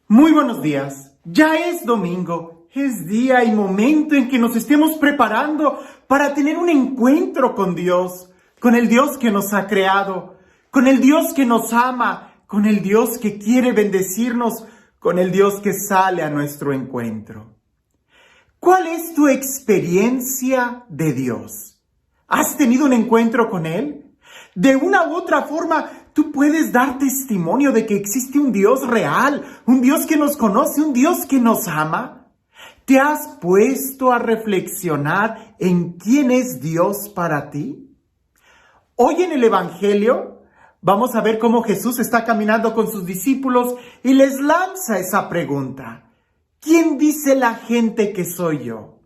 Muy buenos días. Ya es domingo. Es día y momento en que nos estemos preparando para tener un encuentro con Dios, con el Dios que nos ha creado, con el Dios que nos ama, con el Dios que quiere bendecirnos, con el Dios que sale a nuestro encuentro. ¿Cuál es tu experiencia de Dios? ¿Has tenido un encuentro con Él? De una u otra forma, tú puedes dar testimonio de que existe un Dios real, un Dios que nos conoce, un Dios que nos ama. ¿Te has puesto a reflexionar en quién es Dios para ti? Hoy en el Evangelio vamos a ver cómo Jesús está caminando con sus discípulos y les lanza esa pregunta. ¿Quién dice la gente que soy yo?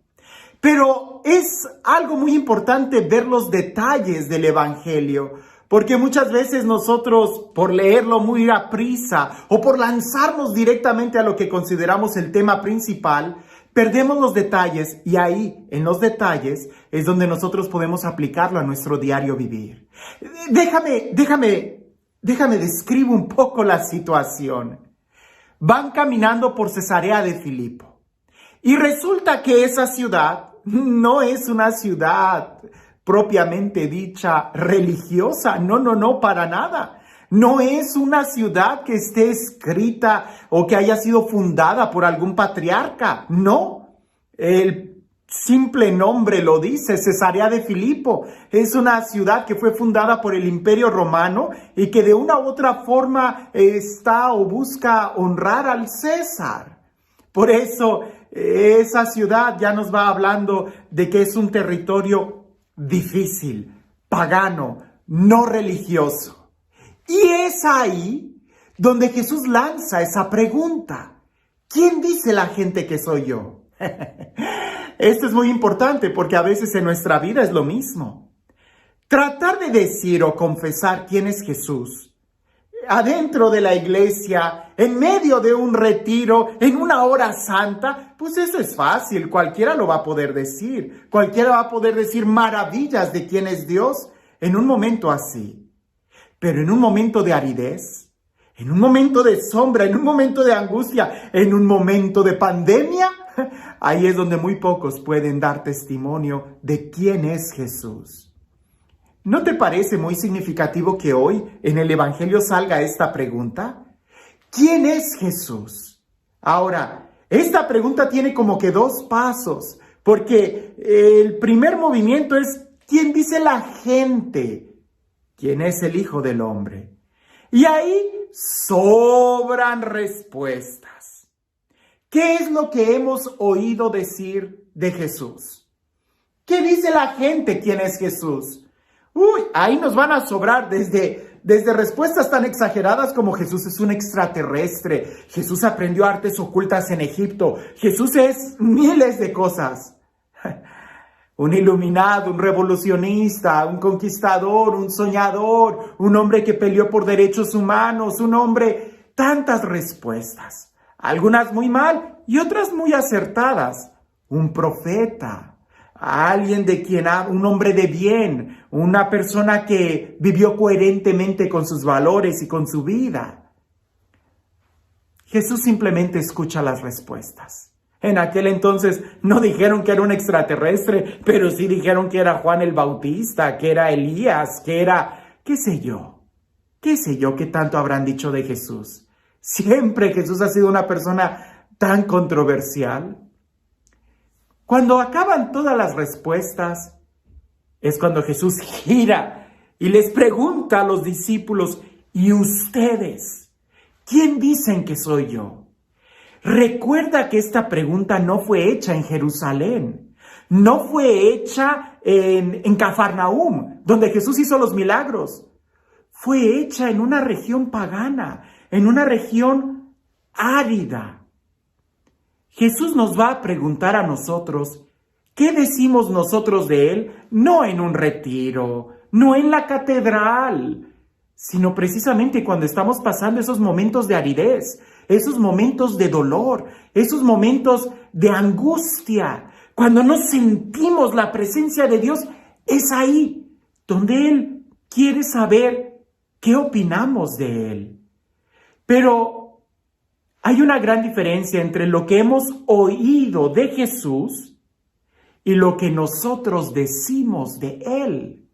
Pero es algo muy importante ver los detalles del Evangelio, porque muchas veces nosotros, por leerlo muy a prisa o por lanzarnos directamente a lo que consideramos el tema principal, perdemos los detalles y ahí, en los detalles, es donde nosotros podemos aplicarlo a nuestro diario vivir. Déjame describo un poco la situación. Van caminando por Cesarea de Filipo y resulta que esa ciudad no es una ciudad propiamente dicha religiosa, no, para nada. No es una ciudad que esté escrita o que haya sido fundada por algún patriarca, no. El simple nombre lo dice, Cesarea de Filipo. Es una ciudad que fue fundada por el Imperio Romano y que de una u otra forma está o busca honrar al César. Por eso esa ciudad ya nos va hablando de que es un territorio difícil, pagano, no religioso. Y es ahí donde Jesús lanza esa pregunta. ¿Quién dice la gente que soy yo? Esto es muy importante porque a veces en nuestra vida es lo mismo. Tratar de decir o confesar quién es Jesús adentro de la iglesia, en medio de un retiro, en una hora santa, pues eso es fácil, cualquiera lo va a poder decir, cualquiera va a poder decir maravillas de quién es Dios en un momento así. Pero en un momento de aridez, en un momento de sombra, en un momento de angustia, en un momento de pandemia, ahí es donde muy pocos pueden dar testimonio de quién es Jesús. ¿No te parece muy significativo que hoy en el Evangelio salga esta pregunta? ¿Quién es Jesús? Ahora, esta pregunta tiene como que dos pasos, porque el primer movimiento es ¿quién dice la gente? ¿Quién es el Hijo del Hombre? Y ahí sobran respuestas. ¿Qué es lo que hemos oído decir de Jesús? ¿Qué dice la gente quién es Jesús? Ahí nos van a sobrar desde respuestas tan exageradas como Jesús es un extraterrestre, Jesús aprendió artes ocultas en Egipto, Jesús es miles de cosas. Un iluminado, un revolucionista, un conquistador, un soñador, un hombre que peleó por derechos humanos, un hombre, tantas respuestas, algunas muy mal y otras muy acertadas. Un profeta. A alguien un hombre de bien, una persona que vivió coherentemente con sus valores y con su vida. Jesús simplemente escucha las respuestas. En aquel entonces no dijeron que era un extraterrestre, pero sí dijeron que era Juan el Bautista, que era Elías, que era, qué sé yo qué tanto habrán dicho de Jesús. Siempre Jesús ha sido una persona tan controversial. Cuando acaban todas las respuestas, es cuando Jesús gira y les pregunta a los discípulos, ¿y ustedes? ¿Quién dicen que soy yo? Recuerda que esta pregunta no fue hecha en Jerusalén, no fue hecha en Cafarnaúm, donde Jesús hizo los milagros. Fue hecha en una región pagana, en una región árida. Jesús nos va a preguntar a nosotros, ¿qué decimos nosotros de Él? No en un retiro, no en la catedral, sino precisamente cuando estamos pasando esos momentos de aridez, esos momentos de dolor, esos momentos de angustia. Cuando no sentimos la presencia de Dios, es ahí donde Él quiere saber qué opinamos de Él. Pero Hay una gran diferencia entre lo que hemos oído de Jesús y lo que nosotros decimos de Él.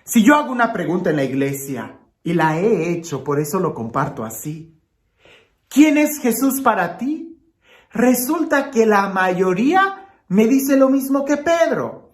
Si yo hago una pregunta en la iglesia, y la he hecho, por eso lo comparto así: ¿quién es Jesús para ti? Resulta que la mayoría me dice lo mismo que Pedro.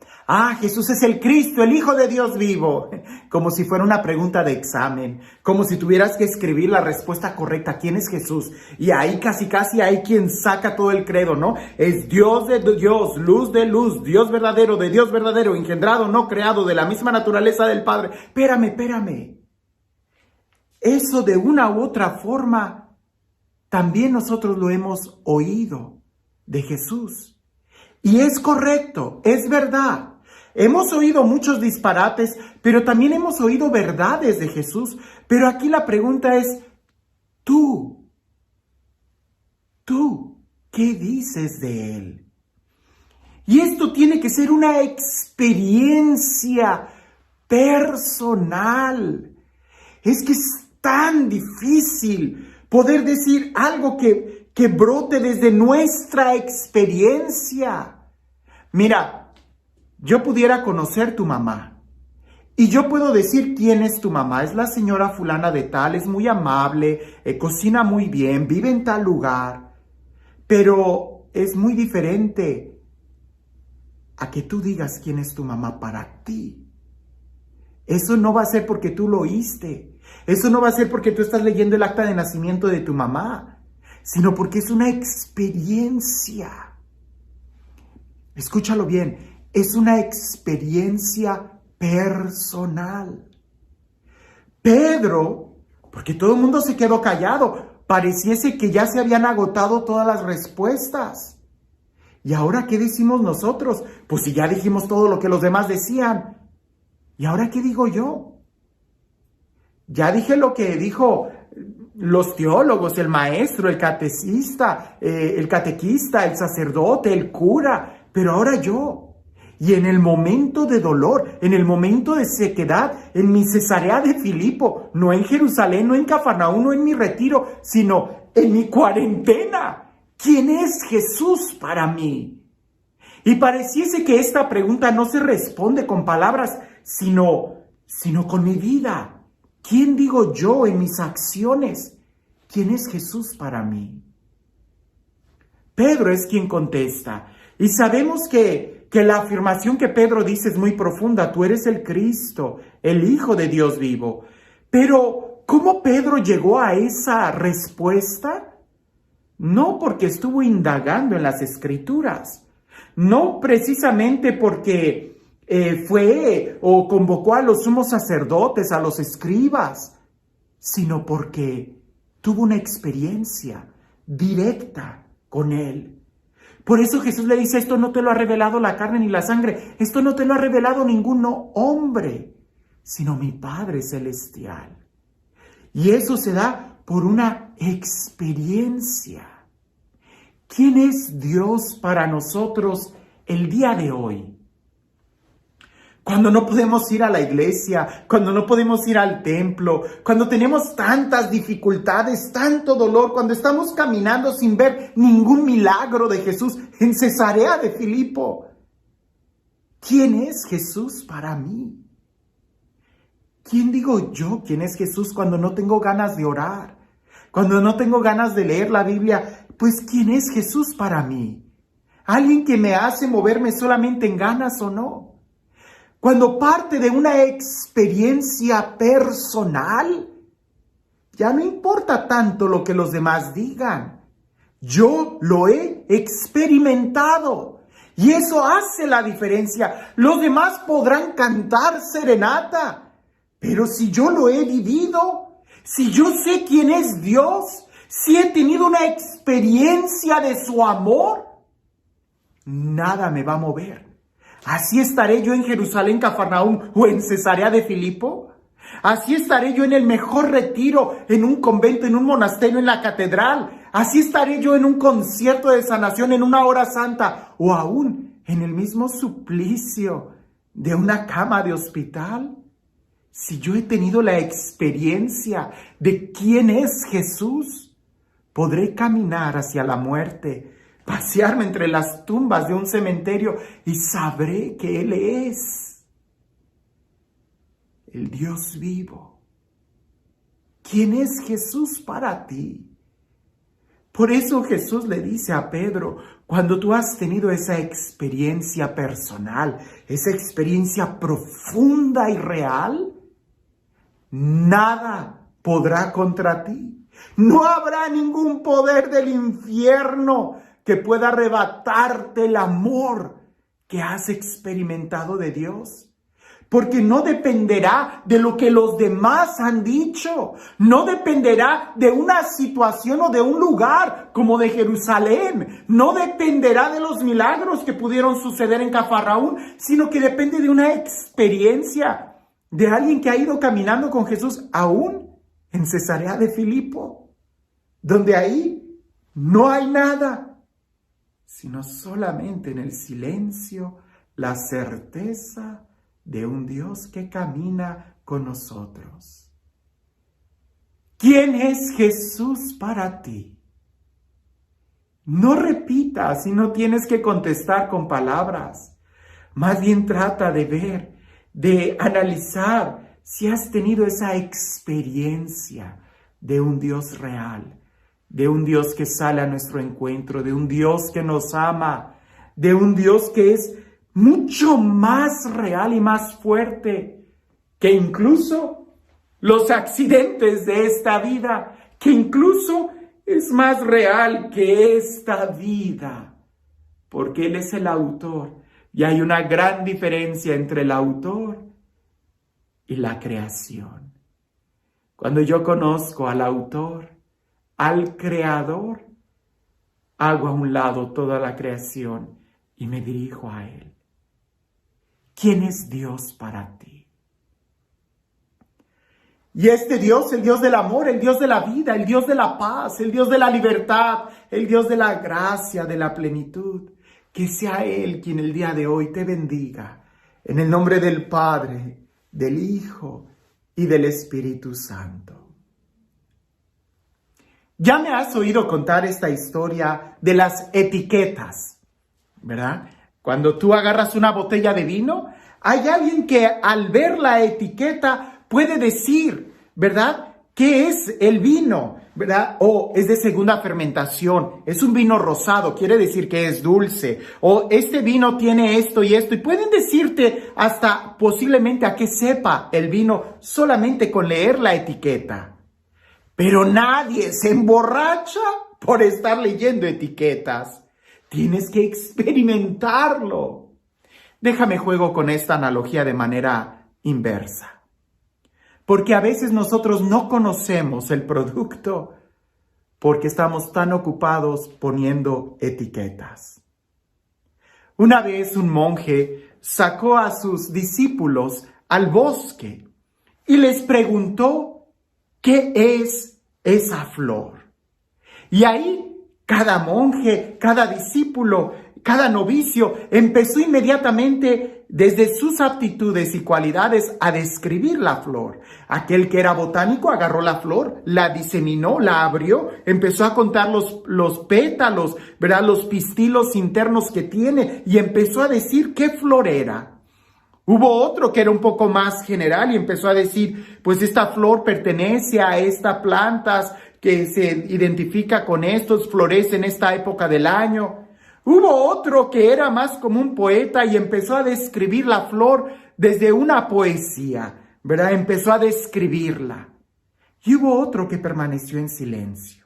Jesús es el Cristo, el Hijo de Dios vivo. Como si fuera una pregunta de examen, como si tuvieras que escribir la respuesta correcta. ¿Quién es Jesús? Y ahí casi hay quien saca todo el credo, ¿no? Es Dios de Dios, luz de luz, Dios verdadero de Dios verdadero, engendrado, no creado, de la misma naturaleza del Padre. Espérame. Eso de una u otra forma, también nosotros lo hemos oído de Jesús. Y es correcto, es verdad. Hemos oído muchos disparates, pero también hemos oído verdades de Jesús. Pero aquí la pregunta es, ¿tú, qué dices de Él? Y esto tiene que ser una experiencia personal. Es que es tan difícil poder decir algo que brote desde nuestra experiencia. Mira, yo pudiera conocer tu mamá y yo puedo decir quién es tu mamá. Es la señora fulana de tal, es muy amable, cocina muy bien, vive en tal lugar. Pero es muy diferente a que tú digas quién es tu mamá para ti. Eso no va a ser porque tú lo oíste. Eso no va a ser porque tú estás leyendo el acta de nacimiento de tu mamá, sino porque es una experiencia. Escúchalo bien, es una experiencia personal. Pedro, porque todo el mundo se quedó callado, pareciese que ya se habían agotado todas las respuestas. ¿Y ahora qué decimos nosotros? Pues si ya dijimos todo lo que los demás decían, ¿y ahora qué digo yo? Ya dije lo que dijo los teólogos, el maestro, el catequista, el sacerdote, el cura, pero ahora yo. Y en el momento de dolor, en el momento de sequedad, en mi Cesarea de Filipo, no en Jerusalén, no en Cafarnaúm, no en mi retiro, sino en mi cuarentena. ¿Quién es Jesús para mí? Y pareciese que esta pregunta no se responde con palabras, sino con mi vida. ¿Quién digo yo en mis acciones? ¿Quién es Jesús para mí? Pedro es quien contesta. Y sabemos que la afirmación que Pedro dice es muy profunda. Tú eres el Cristo, el Hijo de Dios vivo. Pero, ¿cómo Pedro llegó a esa respuesta? No porque estuvo indagando en las Escrituras. No precisamente porque fue o convocó a los sumos sacerdotes, a los escribas, sino porque tuvo una experiencia directa con Él. Por eso Jesús le dice, esto no te lo ha revelado la carne ni la sangre, esto no te lo ha revelado ningún hombre, sino mi Padre Celestial. Y eso se da por una experiencia. ¿Quién es Dios para nosotros el día de hoy? Cuando no podemos ir a la iglesia, cuando no podemos ir al templo, cuando tenemos tantas dificultades, tanto dolor, cuando estamos caminando sin ver ningún milagro de Jesús en Cesarea de Filipo. ¿Quién es Jesús para mí? ¿Quién digo yo quién es Jesús cuando no tengo ganas de orar? Cuando no tengo ganas de leer la Biblia, pues ¿quién es Jesús para mí? ¿Alguien que me hace moverme solamente en ganas o no? Cuando parte de una experiencia personal, ya no importa tanto lo que los demás digan. Yo lo he experimentado y eso hace la diferencia. Los demás podrán cantar serenata, pero si yo lo he vivido, si yo sé quién es Dios, si he tenido una experiencia de su amor, nada me va a mover. ¿Así estaré yo en Jerusalén, Cafarnaúm o en Cesarea de Filipo? ¿Así estaré yo en el mejor retiro, en un convento, en un monasterio, en la catedral? ¿Así estaré yo en un concierto de sanación, en una hora santa? ¿O aún en el mismo suplicio de una cama de hospital? Si yo he tenido la experiencia de quién es Jesús, Podré caminar hacia la muerte, pasearme entre las tumbas de un cementerio y sabré que Él es el Dios vivo. ¿Quién es Jesús para ti? Por eso Jesús le dice a Pedro, cuando tú has tenido esa experiencia personal, esa experiencia profunda y real, nada podrá contra ti. No habrá ningún poder del infierno que pueda arrebatarte el amor que has experimentado de Dios. Porque no dependerá de lo que los demás han dicho. No dependerá de una situación o de un lugar como de Jerusalén. No dependerá de los milagros que pudieron suceder en Cafarnaúm, sino que depende de una experiencia de alguien que ha ido caminando con Jesús aún en Cesarea de Filipo, donde ahí no hay nada, sino solamente en el silencio, la certeza de un Dios que camina con nosotros. ¿Quién es Jesús para ti? No repitas y no tienes que contestar con palabras. Más bien trata de ver, de analizar si has tenido esa experiencia de un Dios real, de un Dios que sale a nuestro encuentro, de un Dios que nos ama, de un Dios que es mucho más real y más fuerte que incluso los accidentes de esta vida, que incluso es más real que esta vida, porque Él es el autor y hay una gran diferencia entre el autor y la creación. Cuando yo conozco al autor, al creador, hago a un lado toda la creación y me dirijo a Él. ¿Quién es Dios para ti? Y este Dios, el Dios del amor, el Dios de la vida, el Dios de la paz, el Dios de la libertad, el Dios de la gracia, de la plenitud, que sea Él quien el día de hoy te bendiga. En el nombre del Padre, del Hijo y del Espíritu Santo. Ya me has oído contar esta historia de las etiquetas, ¿verdad? Cuando tú agarras una botella de vino, hay alguien que al ver la etiqueta puede decir, ¿verdad?, ¿qué es el vino? ¿Verdad? O es de segunda fermentación, es un vino rosado, quiere decir que es dulce. O este vino tiene esto y esto. Y pueden decirte hasta posiblemente a qué sepa el vino solamente con leer la etiqueta. Pero nadie se emborracha por estar leyendo etiquetas. Tienes que experimentarlo. Déjame juego con esta analogía de manera inversa. Porque a veces nosotros no conocemos el producto porque estamos tan ocupados poniendo etiquetas. Una vez un monje sacó a sus discípulos al bosque y les preguntó ¿qué es esa flor? Y ahí cada monje, cada discípulo, cada novicio empezó inmediatamente desde sus aptitudes y cualidades a describir la flor. Aquel que era botánico agarró la flor, la diseminó, la abrió, empezó a contar los pétalos, ¿verdad?, los pistilos internos que tiene y empezó a decir qué flor era. Hubo otro que era un poco más general y empezó a decir, pues esta flor pertenece a estas plantas que se identifica con estos, florece en esta época del año. Hubo otro que era más como un poeta y empezó a describir la flor desde una poesía, ¿verdad? Empezó a describirla. Y hubo otro que permaneció en silencio.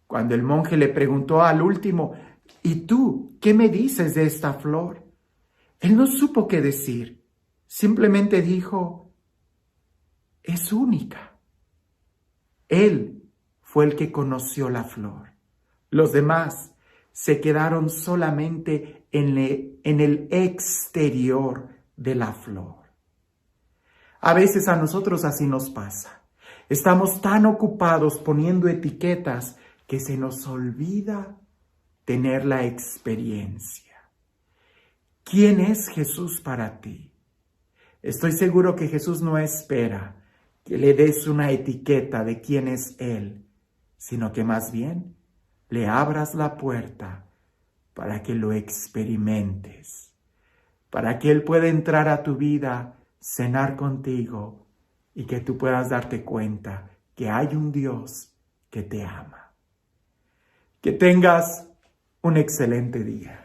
Cuando el monje le preguntó al último, ¿y tú qué me dices de esta flor? Él no supo qué decir. Simplemente dijo, es única. Él fue el que conoció la flor. Los demás se quedaron solamente en el exterior de la flor. A veces a nosotros así nos pasa. Estamos tan ocupados poniendo etiquetas que se nos olvida tener la experiencia. ¿Quién es Jesús para ti? Estoy seguro que Jesús no espera que le des una etiqueta de quién es Él, sino que más bien le abras la puerta para que lo experimentes, para que Él pueda entrar a tu vida, cenar contigo y que tú puedas darte cuenta que hay un Dios que te ama. Que tengas un excelente día.